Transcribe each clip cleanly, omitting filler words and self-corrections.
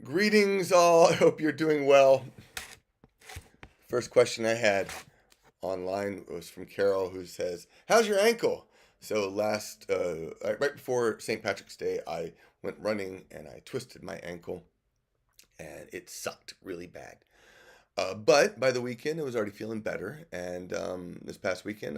Greetings, all. I hope you're doing well. First question I had online was from Carol, who says, "How's your ankle?" So right before St. Patrick's Day, I went running and I twisted my ankle, and it sucked really bad. But by the weekend, I was already feeling better. And this past week, I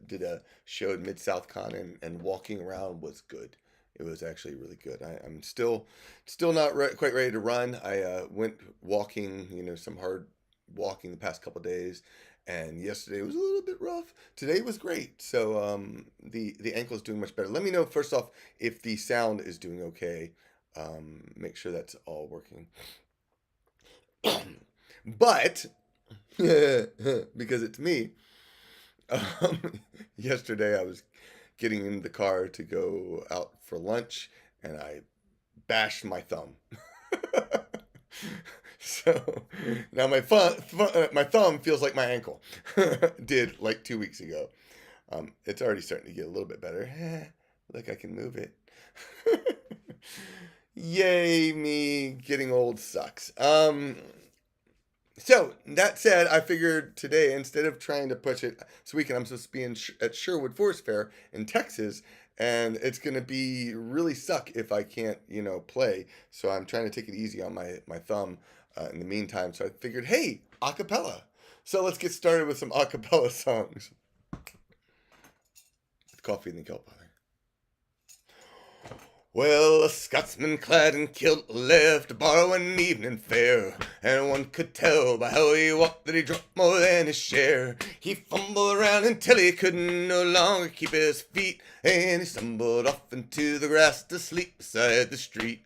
did a show at Mid South Con, and walking around was good. It was actually really good. I'm still not quite ready to run. I went walking, some hard walking the past couple days, and yesterday was a little bit rough. Today was great. So the ankle is doing much better. Let me know first off if the sound is doing okay. Make sure that's all working. But because it's me, um, yesterday I was getting in the car to go out for lunch, and I bashed my thumb. So now my thumb feels like my ankle did like 2 weeks ago. It's already starting to get a little bit better. Look, I can move it. Yay, me getting old sucks. So that said, I figured today, instead of trying to push it this weekend, I'm supposed to be at Sherwood Forest Fair in Texas, and it's gonna be really suck if I can't, play. So I'm trying to take it easy on my thumb in the meantime. So I figured, hey, acapella. So let's get started with some acapella songs. With coffee in the kelp. Well, a Scotsman clad in kilt left to borrow an evening fare, and one could tell by how he walked that he drunk more than his share. He fumbled around until he could no longer keep his feet, and he stumbled off into the grass to sleep beside the street.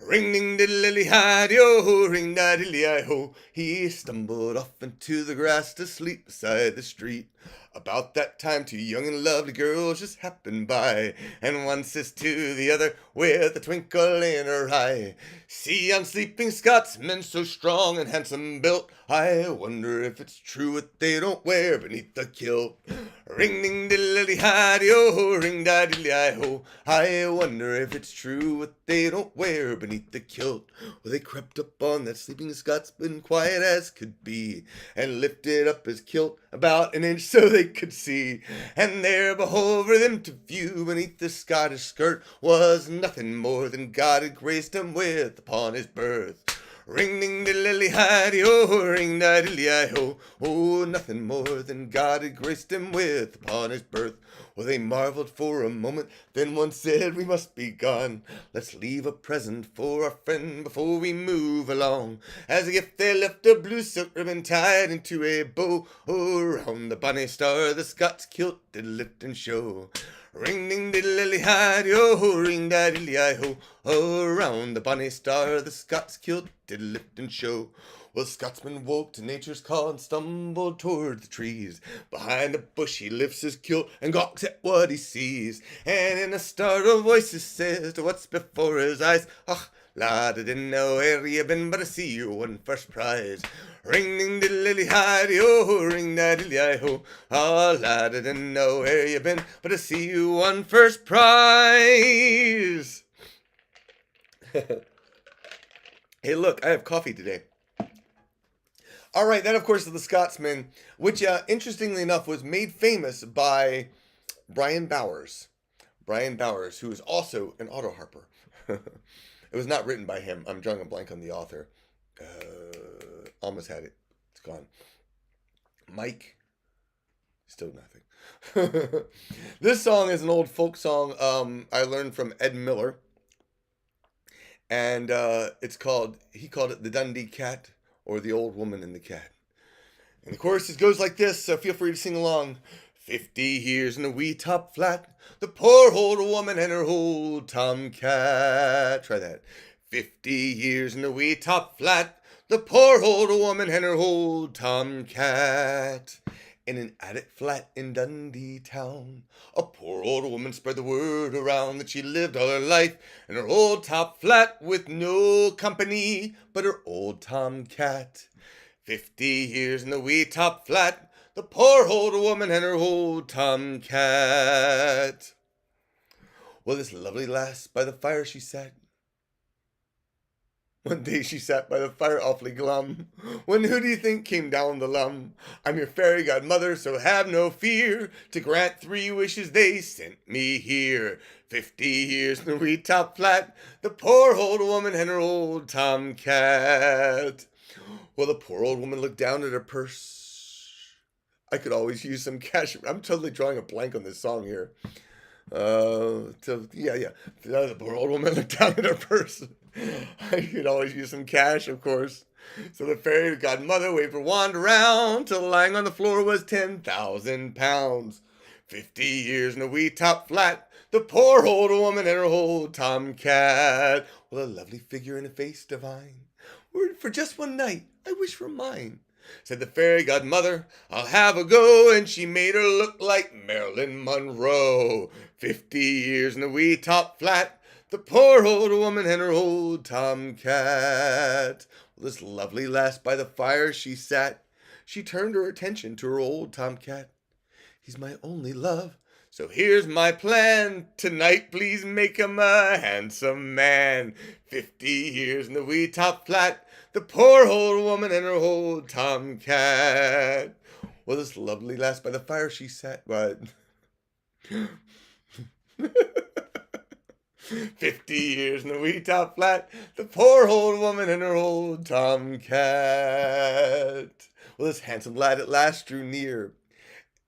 Ring ding diddly hi ho, ring da diddly ho. He stumbled off into the grass to sleep beside the street. About that time, two young and lovely girls just happened by, and one says to the other with a twinkle in her eye, "See, I'm sleeping Scotsman, so strong and handsome built. I wonder if it's true what they don't wear beneath the kilt. Ring ding diddly hi ho, ring da diddly ho. I wonder if it's true what they don't wear beneath the kilt." Well, they crept up on that sleeping Scotsman, quiet as could be, and lifted up his kilt about an inch so they could see. And there before them to view, beneath the Scottish skirt, was nothing more than God had graced him with upon his birth. Ring ding diddly hi ho, ring da diddly ho. Oh, nothing more than God had graced him with upon his birth. Well, they marveled for a moment, then one said, "We must be gone. Let's leave a present for our friend before we move along." As a gift they left a blue silk ribbon tied into a bow. Oh, round the bonny star the Scots kilt did lift and show. Ring ding diddly hi ho, ring da diddly ho. Oh, round the bonny star the Scots kilt did lift and show. Well, Scotsman woke to nature's call and stumbled toward the trees. Behind a bush he lifts his kilt and gawks at what he sees, and in a startled voice he says to what's before his eyes, "Och, lad, I didn't know where you been, but I see you won first prize." Ring ding diddly hi ho, ring da diddly ho. Oh, lad, I didn't know where you been, but I see you won first prize. Hey, look, I have coffee today. All right, that of course is the Scotsman, which interestingly enough was made famous by Brian Bowers. Brian Bowers, who is also an auto harper. It was not written by him. I'm drawing a blank on the author. Almost had it. It's gone. Mike. Still nothing. This song is an old folk song I learned from Ed Miller. And he called it The Dundee Cat, or The Old Woman and the Cat. And the chorus goes like this, so feel free to sing along. 50 years in a wee top flat, the poor old woman and her old tomcat. Try that. 50 years in a wee top flat, the poor old woman and her old tomcat. In an attic flat in Dundee town, a poor old woman spread the word around that she lived all her life in her old top flat with no company but her old tomcat. 50 years in the wee top flat, the poor old woman and her old tomcat. Well, this lovely lass by the fire she sat. One day she sat by the fire awfully glum, when who do you think came down the lum? I'm your fairy godmother, so have no fear. To grant 3 wishes they sent me here. 50 years in the wee top flat, the poor old woman and her old tomcat. Well, the poor old woman looked down at her purse. I could always use some cash. I'm totally drawing a blank on this song here. The poor old woman looked down at her purse. I could always use some cash, of course. So the fairy godmother waved her wand around till lying on the floor was 10,000 pounds. 50 years in a wee top flat, the poor old woman and her old tomcat. Well, a lovely figure and a face divine. Word for just one night, I wish for mine. Said the fairy godmother, I'll have a go, and she made her look like Marilyn Monroe. 50 years in a wee top flat, the poor old woman and her old tomcat. Well, this lovely lass by the fire she sat. She turned her attention to her old tomcat. He's my only love, so here's my plan. Tonight please make him a handsome man. 50 years in the wee top flat, the poor old woman and her old tomcat. Well, this lovely lass by the fire she sat, but 50 years in the wee top flat, the poor old woman and her old tomcat. Well, this handsome lad at last drew near,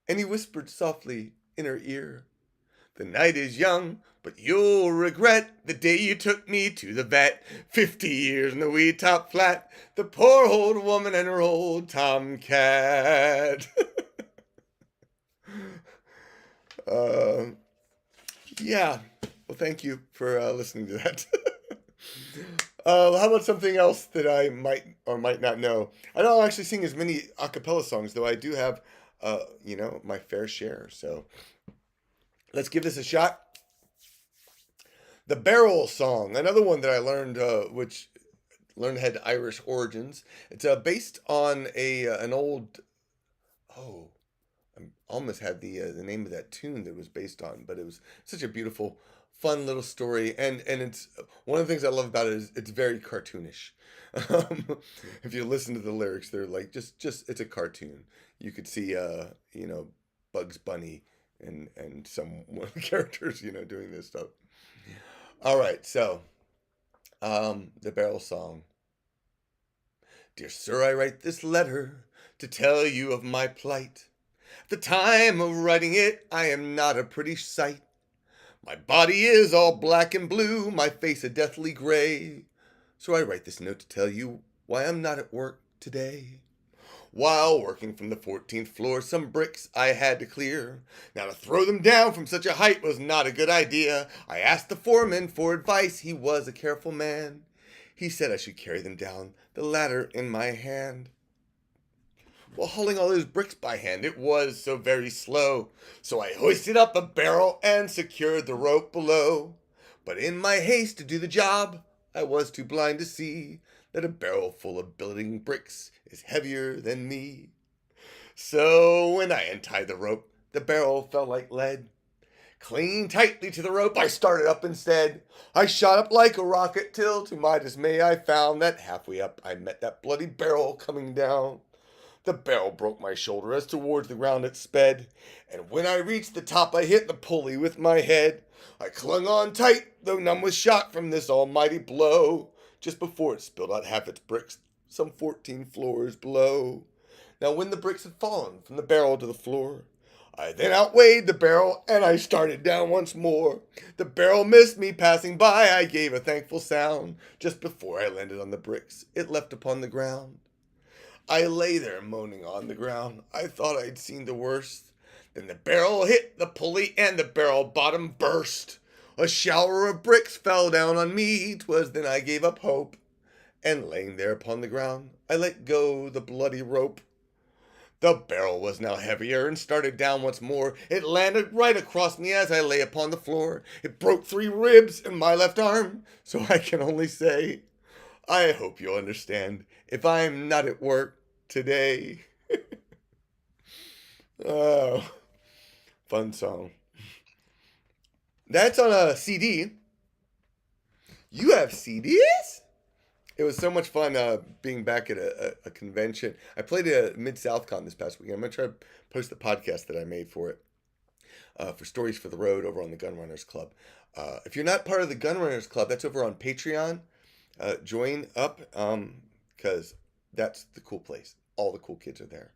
and he whispered softly in her ear, the night is young, but you'll regret the day you took me to the vet. 50 years in the wee top flat, the poor old woman and her old tomcat. Yeah. Well, thank you for listening to that. How about something else that I might or might not know? I don't actually sing as many a cappella songs, though I do have, my fair share. So let's give this a shot. The Barrel Song, another one that I learned, which had Irish origins. It's based on an old. Oh, I almost had the name of that tune that it was based on, but it was such a beautiful, fun little story, and it's one of the things I love about it is it's very cartoonish. If you listen to the lyrics, they're like just it's a cartoon. You could see Bugs Bunny and some one of the characters doing this stuff. All right, so the Barrel Song. Dear sir, I write this letter to tell you of my plight. At the time of writing it, I am not a pretty sight. My body is all black and blue, my face a deathly gray. So I write this note to tell you why I'm not at work today. While working from the 14th floor, some bricks I had to clear. Now to throw them down from such a height was not a good idea. I asked the foreman for advice, he was a careful man. He said I should carry them down the ladder in my hand. While hauling all those bricks by hand, it was so very slow. So I hoisted up a barrel and secured the rope below. But in my haste to do the job, I was too blind to see that a barrel full of building bricks is heavier than me. So when I untied the rope, the barrel fell like lead. Clinging tightly to the rope, I started up instead. I shot up like a rocket till, to my dismay, I found that halfway up I met that bloody barrel coming down. The barrel broke my shoulder as towards the ground it sped, and when I reached the top I hit the pulley with my head. I clung on tight, though numb with shock from this almighty blow, just before it spilled out half its bricks, some 14 floors below. Now when the bricks had fallen from the barrel to the floor, I then outweighed the barrel, and I started down once more. The barrel missed me passing by, I gave a thankful sound. Just before I landed on the bricks, it left upon the ground. I lay there moaning on the ground, I thought I'd seen the worst. Then the barrel hit the pulley, and the barrel bottom burst. A shower of bricks fell down on me, 'twas then I gave up hope. And laying there upon the ground, I let go the bloody rope. The barrel was now heavier and started down once more. It landed right across me as I lay upon the floor. It broke 3 ribs in my left arm, so I can only say, I hope you'll understand if I'm not at work today. Oh, fun song. That's on a CD. You have CDs? It was so much fun being back at a convention. I played at Mid South Con this past weekend. I'm going to try to post the podcast that I made for it, for Stories for the Road over on the Gun Runners Club. If you're not part of the Gun Runners Club, that's over on Patreon. Join up because that's the cool place. All the cool kids are there.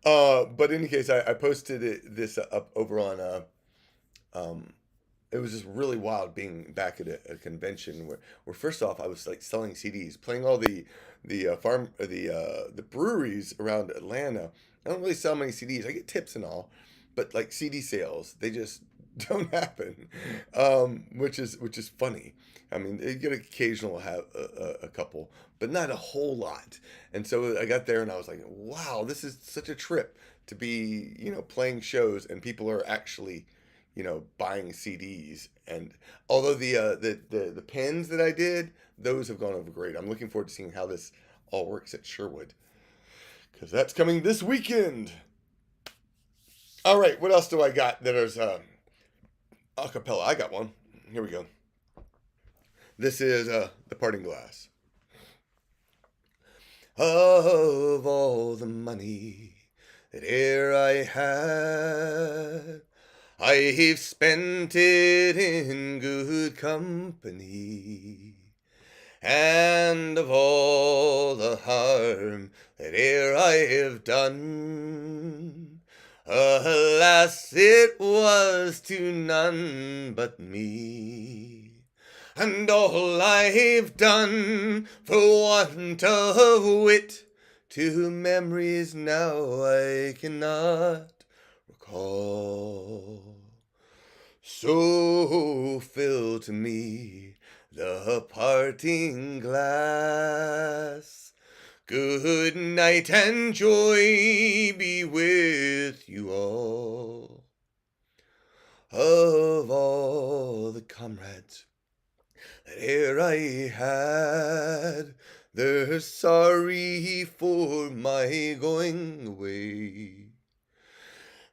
But in any case, I posted this up over on um, it was just really wild being back at a convention where first off I was like selling CDs, playing all the breweries around Atlanta. I don't really sell many CDs. I get tips and all, but like CD sales, they just don't happen, which is funny. I mean, you get occasional have a couple, but not a whole lot. And so I got there and I was like, wow, this is such a trip to be playing shows and people are actually buying CDs. And although the pins that I did, those have gone over great. I'm looking forward to seeing how this all works at Sherwood because that's coming this weekend. All right, what else do I got? There's a cappella. I got one. Here we go. This is the Parting Glass. Of all the money that e'er I had, I've spent it in good company, and of all the harm that e'er I have done, alas, it was to none but me. And all I've done for want of wit, to memories now I cannot recall. So fill to me the parting glass. Good night and joy be with you all. Of all the comrades that e'er I had, they're sorry for my going away.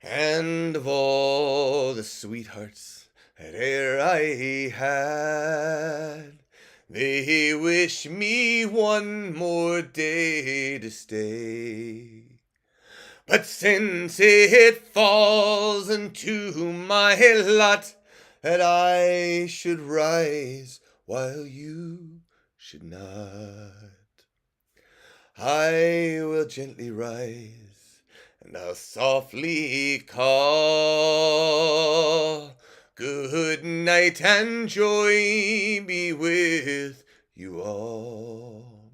And of all the sweethearts that e'er I had, they wish me one more day to stay. But since it falls into my lot that I should rise while you should not, I will gently rise and I'll softly call. Good night and joy be with you all.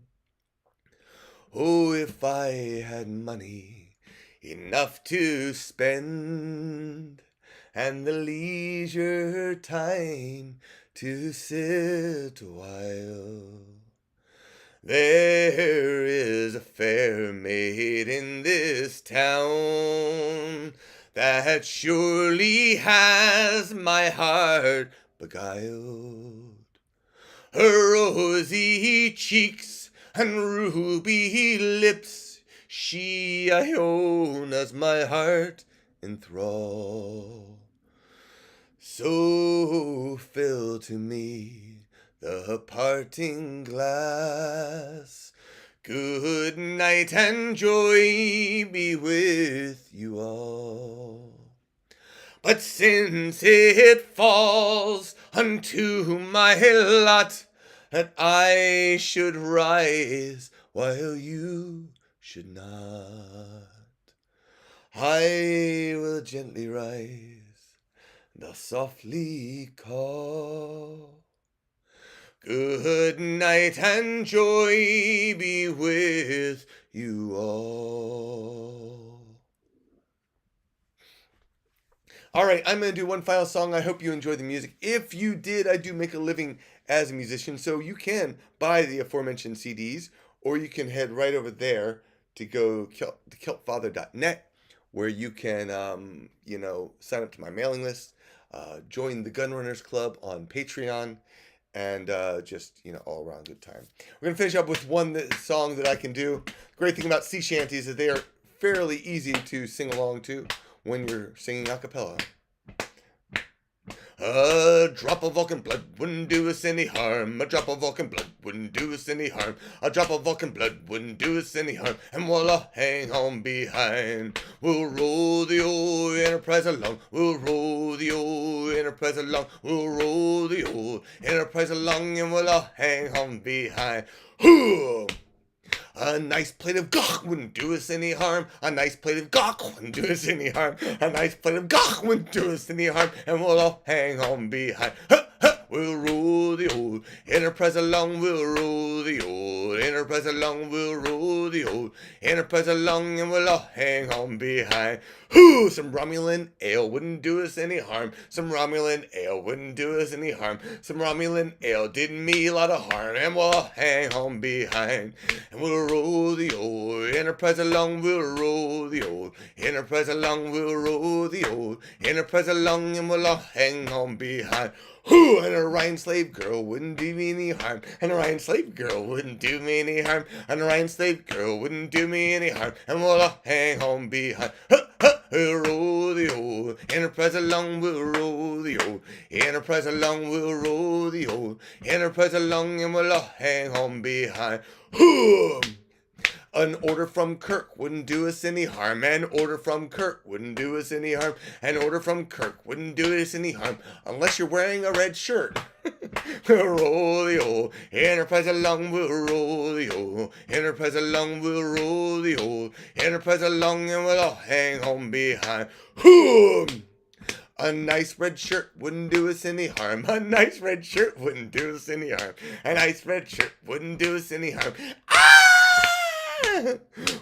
Oh, if I had money enough to spend, and the leisure time to sit a while, there is a fair maid in this town that surely has my heart beguiled. Her rosy cheeks and ruby lips, she I own as my heart enthrall. So fill to me the parting glass. Good night and joy be with you all. But since it falls unto my lot that I should rise while you should not, I will gently rise and I'll softly call. Good night and joy be with you all. All right, I'm going to do one final song. I hope you enjoy the music. If you did, I do make a living as a musician, so you can buy the aforementioned CDs, or you can head right over there to go to kiltfather.net, where you can, sign up to my mailing list, join the Gun Runners Club on Patreon, and just, all around good time. We're going to finish up with one song that I can do. Great thing about sea shanties is they are fairly easy to sing along to when you're singing a cappella. A drop of Vulcan blood wouldn't do us any harm. A drop of Vulcan blood wouldn't do us any harm. A drop of Vulcan blood wouldn't do us any harm. And we'll all hang on behind. We'll roll the old Enterprise along. We'll roll the old Enterprise along. We'll roll the old Enterprise along, and we'll all hang on behind. Hoo! A nice plate of gawk wouldn't do us any harm. A nice plate of gawk wouldn't do us any harm. A nice plate of gawk wouldn't do us any harm. And we'll all hang on behind. Ha, ha, we'll roll the old Enterprise along. We'll roll the old Enterprise along. We'll roll the old Enterprise along, and we'll all hang on behind. Whoo! Some Romulan ale wouldn't do us any harm. Some Romulan ale wouldn't do us any harm. Some Romulan ale did me a lot of harm, and we'll all hang on behind. And we'll roll the old Enterprise along. We'll roll the old Enterprise along. We'll roll the old Enterprise along, and we'll all hang on behind. Whoo! And a Ryan slave girl wouldn't do me any harm. And a Ryan slave girl wouldn't do me any harm. And a Ryan slave girl wouldn't do me any harm. And we'll all hang on behind. Ha, ha, we'll roll the old Enterprise along. We'll roll the old Enterprise along. We'll roll the old Enterprise along, and we'll all hang on behind. Whoo! An order from Kirk wouldn't do us any harm. An order from Kirk wouldn't do us any harm. An order from Kirk wouldn't do us any harm unless you're wearing a red shirt. We'll roll the old Enterprise along. We'll roll the old Enterprise along. We'll roll the old Enterprise along, and we'll all hang on behind. Whoo! A nice red shirt wouldn't do us any harm. A nice red shirt wouldn't do us any harm. A nice red shirt wouldn't do us any harm. Ah!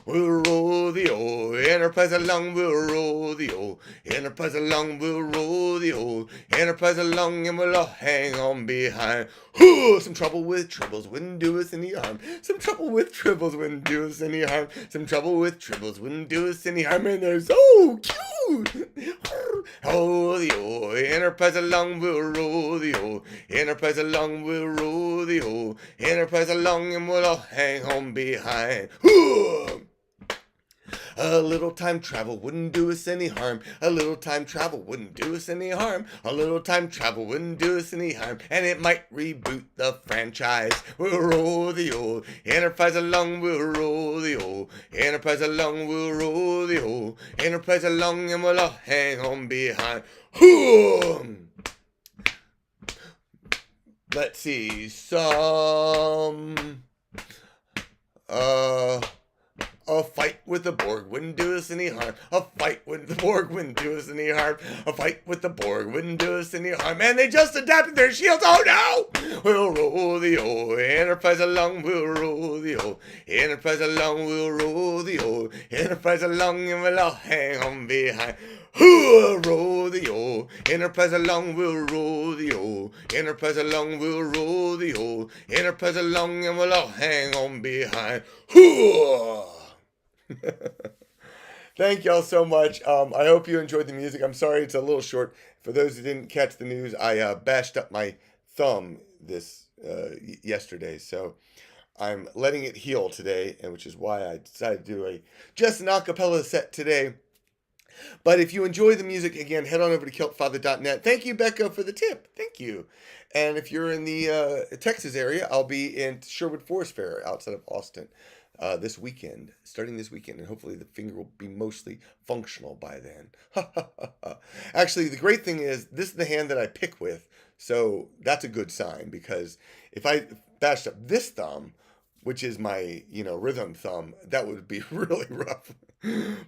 We'll roll the old Enterprise along. We'll roll the old Enterprise along. We'll roll the old Enterprise along, and we'll all hang on behind. Whoo! Some trouble with tribbles wouldn't do us any harm. Some trouble with tribbles wouldn't do us any harm. Some trouble with tribbles wouldn't do us any harm. And they're so cute. Oh, the old Enterprise along. We'll roll the old Enterprise along. We'll roll the old Enterprise along, and we'll all hang on behind. Whoo! A little time travel wouldn't do us any harm. A little time travel wouldn't do us any harm. A little time travel wouldn't do us any harm. And it might reboot the franchise. We'll roll the old Enterprise along. We'll roll the old Enterprise along. We'll roll the old Enterprise along, and we'll all hang on behind. Whoo! Let's see. A fight with the Borg wouldn't do us any harm. A fight with the Borg wouldn't do us any harm. A fight with the Borg wouldn't do us any harm. And they just adapted their shields. Oh no! We'll roll the old Enterprise along. We'll roll the old Enterprise along. We'll roll the old Enterprise along, and we'll all hang on behind. We'll roll the old Enterprise along. We'll roll the old Enterprise along. We'll roll the old Enterprise along, and we'll all hang on behind. Thank y'all so much. I hope you enjoyed the music. I'm sorry it's a little short. For those who didn't catch the news, I bashed up my thumb yesterday, so I'm letting it heal today, and which is why I decided to do just an acapella set today. But if you enjoy the music, again, head on over to kiltfather.net. Thank you, Becca, for the tip. Thank you. And if you're in the Texas area, I'll be in Sherwood Forest Fair outside of Austin starting this weekend, and hopefully the finger will be mostly functional by then. Actually, the great thing is, this is the hand that I pick with, so that's a good sign, because if I bashed up this thumb, which is my, rhythm thumb, that would be really rough.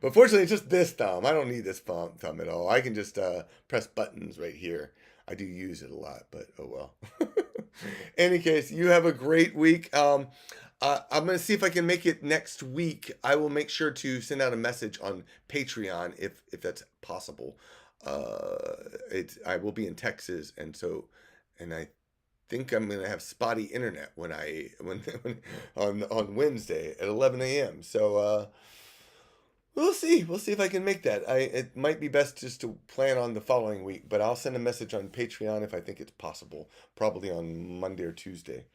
But fortunately, it's just this thumb. I don't need this thumb at all. I can just press buttons right here. I do use it a lot, but oh well. Any case, you have a great week. I'm going to see if I can make it next week. I will make sure to send out a message on Patreon if that's possible. I will be in Texas, and I think I'm going to have spotty internet when on Wednesday at 11 a.m. So we'll see. We'll see if I can make that. It might be best just to plan on the following week, but I'll send a message on Patreon if I think it's possible, probably on Monday or Tuesday.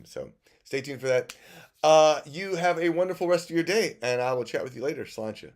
So stay tuned for that. You have a wonderful rest of your day, and I will chat with you later. Sláinte.